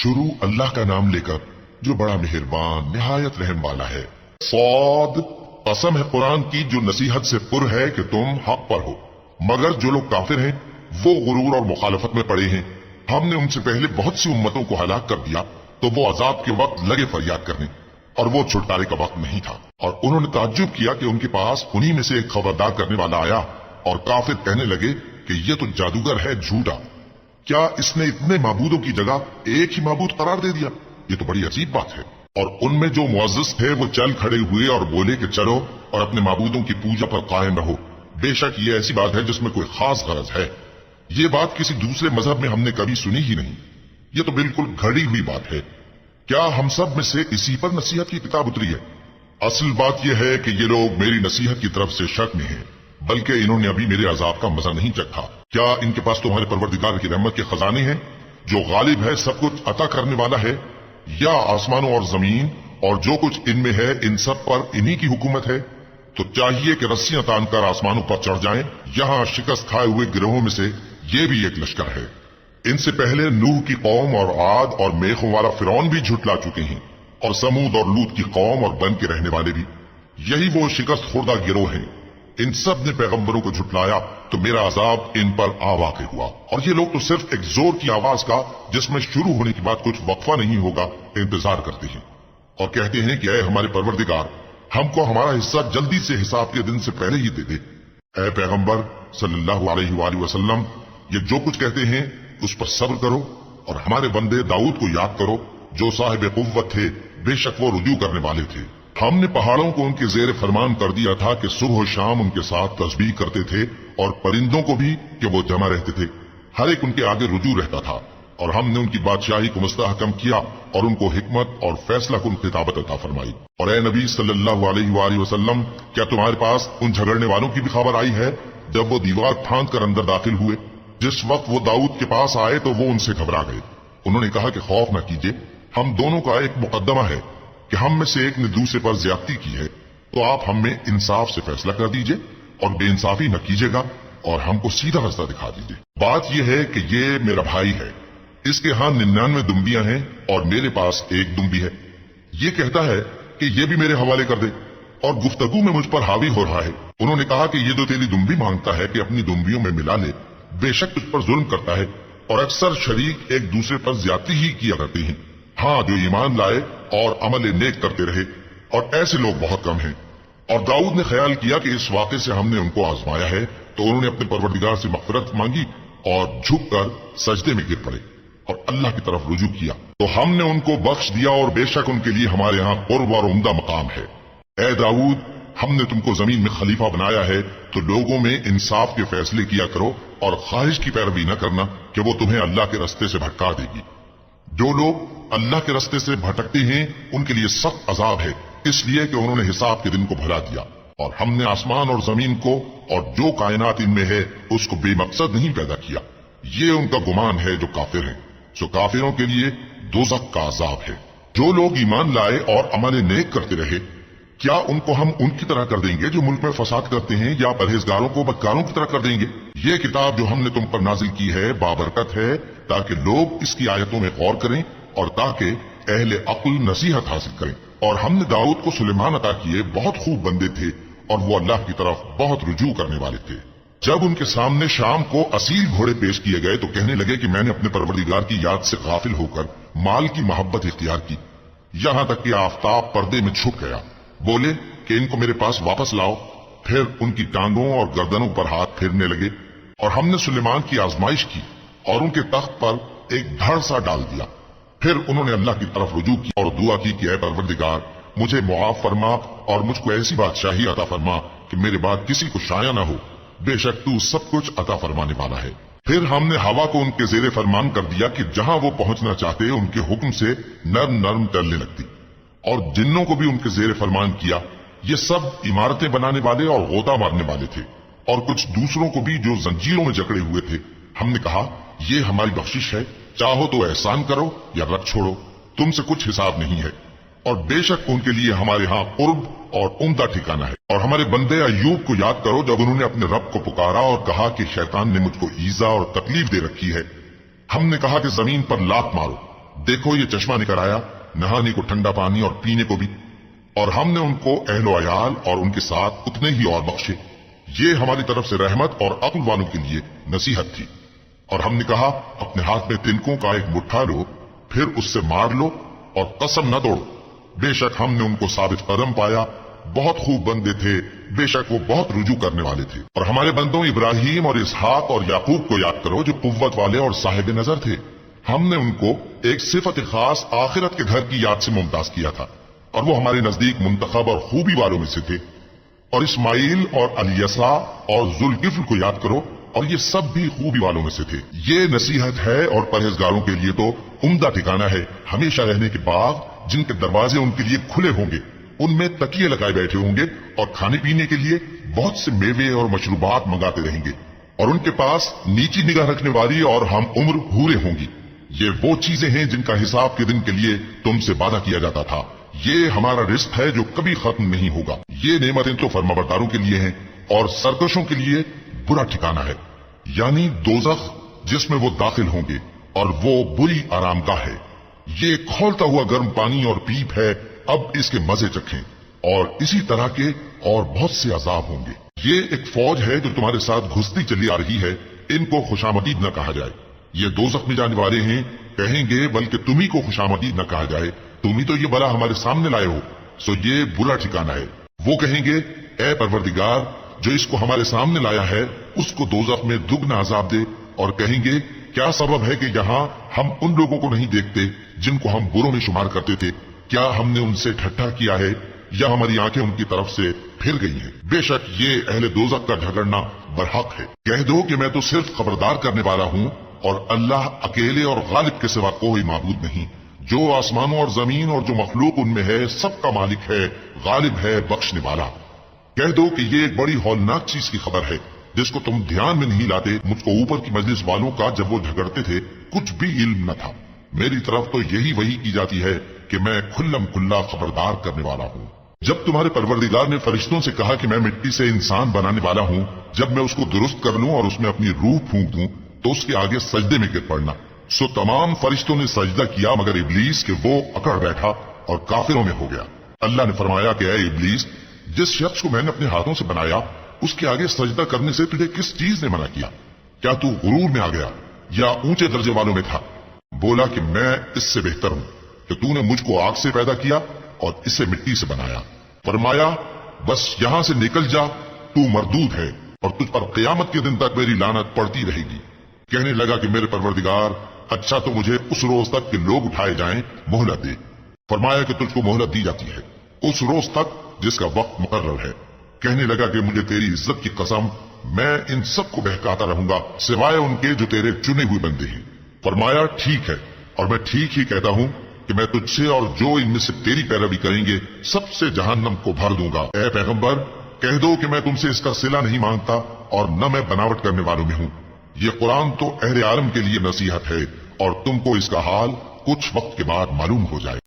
शुरू अल्लाह का नाम लेकर जो बड़ा मेहरबान निहायत रहम वाला है। सौद, कसम है कुरान की जो नसीहत से पुर है कि तुम हक पर हो, मगर जो लोग काफिर हैं वो गुरूर और मुखालफत में पड़े हैं। हमने उनसे पहले बहुत सी उम्मतों को हलाक कर दिया तो वो अजाब के वक्त लगे फरियाद करने, और वो छुटकारे का वक्त नहीं था। और उन्होंने ताज्जुब किया कि उनके पास उन्हीं में से एक खबरदार करने वाला आया, और काफिर कहने लगे कि ये तो जादूगर है झूठा, क्या इसने इतने माबूदों की जगह एक ही माबूद करार दे दिया? ये तो बड़ी अजीब बात है। और उनमें जो मुअज़्ज़िज़ थे वो चल खड़े हुए और बोले कि चलो और अपने माबूदों की पूजा पर कायम रहो, बेशक ये ऐसी बात है जिसमें कोई खास गरज है। ये बात किसी दूसरे मजहब में हमने कभी सुनी ही नहीं, ये तो बिल्कुल घड़ी हुई बात है। क्या हम सब में से इसी पर नसीहत की किताब उतरी है? असल बात यह है कि ये लोग मेरी नसीहत की तरफ से शक में हैं, बल्कि इन्होंने अभी मेरे अजाब का मजा नहीं चखा। क्या इनके पास तुम्हारे परवरदिगार की रहमत के खजाने हैं जो गालिब है, सब कुछ अता करने वाला है, या आसमानों और जमीन और जो कुछ इनमें है इन सब पर इन्हीं की हुकूमत है? तो चाहिए कि रस्सियां तानकर आसमानों पर चढ़ जाएं। यहाँ शिकस्त खाए हुए गिरोहों में से ये भी एक लश्कर है। इनसे पहले नूह की कौम और आद और मेखों वाला फिरौन भी झुटला चुके हैं, और समूद और लूत की कौम और बन के रहने वाले भी। यही वो शिकस्त खुर्दा गिरोह हैं। इन सब ने पैगंबरों को झुटलाया तो मेरा अजाब इन पर आ वाक़ हुआ। और ये लोग तो सिर्फ एक जोर की आवाज का, जिसमें शुरू होने के बाद कुछ वक्फा नहीं होगा, इंतजार करते हैं और कहते हैं कि ऐ हमारे परवरदिगार, हमको हमारा हिस्सा जल्दी से हिसाब के दिन से पहले ही दे दे। ऐ पैगंबर सल्लल्लाहु अलैहि वसल्लम, ये जो कुछ कहते हैं उस पर सब्र करो, और हमारे बंदे दाऊद को याद करो जो साहिब कुव्वत थे, बेशक वो रुजू करने वाले थे। हमने पहाड़ों को उनके जेर फरमान कर दिया था कि सुबह शाम उनके साथ तस्बीह करते थे, और परिंदों को भी कि वो जमा रहते थे, हर एक उनके आगे रुजू रहता था। और हमने उनकी बादशाही को मुस्तहकम किया और उनको हिकमत और फैसला कुन खिताबत अता फरमाई। और ए नबी सल्लल्लाहु अलैहि वसल्लम, क्या तुम्हारे पास उन झगड़ने वालों की भी खबर आई है जब वो दीवार फांद कर अंदर दाखिल हुए? जिस वक्त वो दाऊद के पास आए तो वो उनसे घबरा गए। उन्होंने कहा कि खौफ न कीजिए, हम दोनों का एक मुकदमा है कि हम में से एक ने दूसरे पर ज्यादती की है, तो आप हमें इंसाफ से फैसला कर दीजिए और बेइंसाफी न कीजिएगा और हमको सीधा रास्ता दिखा दीजिए। बात यह है कि ये मेरा भाई है, इसके यहाँ 99 दुम्बियां हैं और मेरे पास एक दुम्बी है। ये कहता है कि ये भी मेरे हवाले कर दे, और गुफ्तगू में मुझ पर हावी हो रहा है। उन्होंने कहा कि ये जो तेरी दुम्बी मांगता है कि अपनी दुम्बियों में मिला ले, बेशक तुझ पर जुल्म करता है, और अक्सर शरीक एक दूसरे पर ज्यादती ही किया करते हैं। हाँ, जो ईमान लाए और अमल नेक करते रहे, और ऐसे लोग बहुत कम हैं। और दाऊद ने ख्याल किया कि इस वाक़े से हमने उनको आजमाया है, तो उन्होंने अपने परवरदिगार से मग़फ़िरत मांगी और झुककर सजदे में गिर पड़े और अल्लाह की तरफ रुजू किया, तो हमने उनको बख्श दिया, और बेशक उनके लिए हमारे यहाँ कुर्ब और उम्दा मकाम है। ए दाऊद, हमने तुमको जमीन में खलीफा बनाया है, तो लोगों में इंसाफ के फैसले किया करो और ख्वाहिश की पैरवी न करना कि वो तुम्हें अल्लाह के रास्ते से भटका देगी। जो लोग अल्लाह के रास्ते से भटकते हैं उनके लिए सख्त अजाब है, इसलिए कि उन्होंने हिसाब के दिन को भुला दिया। और हमने आसमान और जमीन को और जो कायनात इनमें है उसको बेमकसद नहीं पैदा किया। ये उनका गुमान है जो काफिर हैं, सो काफिरों के लिए दोज़ख का अजाब है। जो लोग ईमान लाए और अमल नेक करते रहे, क्या उनको हम उनकी तरह कर देंगे जो मुल्क में फसाद करते हैं, या परहेजगारों को बदकारों की तरह कर देंगे? ये किताब जो हमने तुम पर नाजिल की है बाबरकत है, ताकि लोग इसकी आयतों में गौर करें और ताकि अहले अक्ल नसीहत हासिल करें। और हमने दाऊद को सुलेमान अता किए, बहुत खूब बंदे थे और वो अल्लाह की तरफ बहुत रुजू करने वाले थे। जब उनके सामने शाम को असील घोड़े पेश किए गए तो कहने लगे कि मैंने अपने परवरदिगार की याद से गाफिल होकर माल की मोहब्बत इख्तियार की, यहाँ तक कि आफताब पर्दे में छुप गया। बोले कि इनको मेरे पास वापस लाओ। फिर उनकी टांगों और गर्दनों पर हाथ फेरने लगे, और हमने सुलेमान की आजमाइश की और उनके तख्त पर एक धड़ सा डाल दिया। फिर उन्होंने अल्लाह की तरफ रुजू की और दुआ की कि ऐ परवरदिगार, मुझे मुआफ फरमा और मुझको ऐसी बादशाही अता फरमा कि मेरे बाद किसी को शाया न हो, बेशक तू सब कुछ अता फरमाने वाला है। फिर हमने हवा को उनके जेरे फरमान कर दिया कि जहां वो पहुंचना चाहते उनके हुक्म से नर्म नर्म चलने लगती, और जिन्नों को भी उनके जेरे फरमान किया। ये सब इमारतें बनाने वाले और गोता मारने वाले थे, और कुछ दूसरों को भी जो जंजीरों में जकड़े हुए थे। हमने कहा ये हमारी बख्शिश है, चाहो तो एहसान करो या रख छोड़ो, तुमसे कुछ हिसाब नहीं है। और बेशक उनके लिए हमारे यहाँ कुर्ब और उम्दा ठिकाना है। और हमारे बंदे अय्यूब को याद करो जब उन्होंने अपने रब को पुकारा और कहा कि शैतान ने मुझको ईजा और तकलीफ दे रखी है। हमने कहा कि जमीन पर लात मारो, देखो ये चश्मा निकल आया, नहाने को ठंडा पानी और पीने को भी, और हमने उनको अहलो अयाल और उनके साथ उतने ही और बख्शे। ये हमारी तरफ से रहमत और अक्ल वालों के लिए नसीहत थी। और हमने कहा, अपने हाथ में तिनकों का एक मुट्ठा लो, फिर उससे मार लो और कसम न तोड़ो। बेशक हमने उनको साबित कदम पाया, बहुत खूब बंदे थे, बेशक वो बहुत रुजू करने वाले थे। और हमारे बंदों इब्राहिम और इसहाक और याकूब को याद करो, जो कुव्वत वाले और साहिब नजर थे। हमने उनको एक सिफत खास आखिरत के घर की याद से मुमताज किया था, और वो हमारे नजदीक मुंतखब और खूबी वालों में से थे। और इस्माइल और अलियसा और जुल्किफ्ल को याद करो, और ये सब भी खूबी वालों में से थे। ये नसीहत है और परहेजगारों के लिए तो उम्दा ठिकाना है, हमेशा रहने के बाग जिनके दरवाजे उनके लिए खुले होंगे, उनमें तकिए लगाए बैठे होंगे और खाने पीने के लिए बहुत से मेवे और मशरूबात मंगाते रहेंगे, और उनके पास नीची निगाह रखने वाली और हम उम्र हूरें होंगी। ये वो चीजें हैं जिनका हिसाब के दिन के लिए तुमसे वादा किया जाता था। ये हमारा रिस्क है जो कभी खत्म नहीं होगा। ये नेमतें तो फरमाबरदारों के लिए हैं, और सरकशों के लिए बुरा ठिकाना है, यानी दोज़ख जिसमें वो दाखिल होंगे, और वो बुरी आरामगाह है। ये खौलता हुआ गर्म पानी और पीप है, अब इसके मजे चखें। और इसी तरह के और बहुत से अजाब होंगे। ये एक फौज है जो तुम्हारे साथ घुसती चली आ रही है, इनको खुशामदीद न कहा जाए। ये दोज़ख में जाने वाले हैं, कहेंगे बल्कि तुम्ही को खुशामदीद न कहा जाए, तुम्ही तो ये बला हमारे सामने लाए हो, सो ये बुरा ठिकाना है। वो कहेंगे, ए परवरदिगार, जो इसको हमारे सामने लाया है उसको दोज़ख में दुगना अजाब दे। और कहेंगे, क्या सबब है कि यहाँ हम उन लोगों को नहीं देखते जिनको हम बुरों में शुमार करते थे? क्या हमने उनसे ठट्ठा किया है, या हमारी आंखें उनकी तरफ से फिर गई हैं? बेशक ये अहले दोज़ख का झगड़ना बरहक है। कह दो कि मैं तो सिर्फ खबरदार करने वाला हूँ, और अल्लाह अकेले और गालिब के सिवा कोई माबूद नहीं। जो आसमानों और जमीन और जो मखलूक उनमें है, सबका मालिक है, गालिब है, बख्शने वाला। कह दो कि ये एक बड़ी हौलनाक चीज की खबर है जिसको तुम ध्यान में नहीं लाते। मुझको ऊपर की मजलिस वालों का जब वो झगड़ते थे कुछ भी इल्म न था। मेरी तरफ तो यही वही की जाती है कि मैं खुल्लम खुल्ला खबरदार करने वाला हूँ। जब तुम्हारे परवरदिगार ने फरिश्तों से कहा कि मैं मिट्टी से इंसान बनाने वाला हूँ, जब मैं उसको दुरुस्त कर लूं और उसमें अपनी रूह फूंक दूं, तो उसके आगे सजदे में गिर पड़ना। सो तमाम फरिश्तों ने सजदा किया मगर इब्लीस के वो अकड़ बैठा और काफिरों में हो गया। अल्लाह ने फरमाया कि ऐ इब्लीस, जिस शख्स को मैंने अपने हाथों से बनाया उसके आगे सजदा करने से तुझे किस चीज ने मना किया? क्या तू गुरूर में आ गया या ऊंचे दर्जे वालों में था? बोला कि मैं इससे बेहतर हूं कि तूने मुझको आग से पैदा किया और इसे मिट्टी से बनाया। फरमाया, बस यहां से निकल जा, तू मरदूद है और तुझ पर क़यामत के दिन तक मेरी लानत पड़ती रहेगी। कहने लगा कि मेरे परवरदिगार, अच्छा तो मुझे उस रोज तक कि लोग उठाए जाएं मोहलत दे। फरमाया कि तुझको मोहलत दी जाती है उस रोज तक जिसका वक्त मुकर्रर है। कहने लगा कि मुझे तेरी इज्जत की कसम, मैं इन सबको बहकाता रहूंगा सिवाय उनके जो तेरे चुने हुए बंदे हैं। फरमाया, ठीक है, और मैं ठीक ही कहता हूं कि मैं तुझसे और जो इनमें से तेरी पैरवी करेंगे सबसे जहन्नम को भर दूंगा। ए पैगंबर, कह दो कि मैं तुमसे इसका सिला नहीं मांगता और न मैं बनावट करने वालों में हूं। ये कुरान तो अहले आलम के लिए नसीहत है, और तुमको इसका हाल कुछ वक्त के बाद मालूम हो जाए।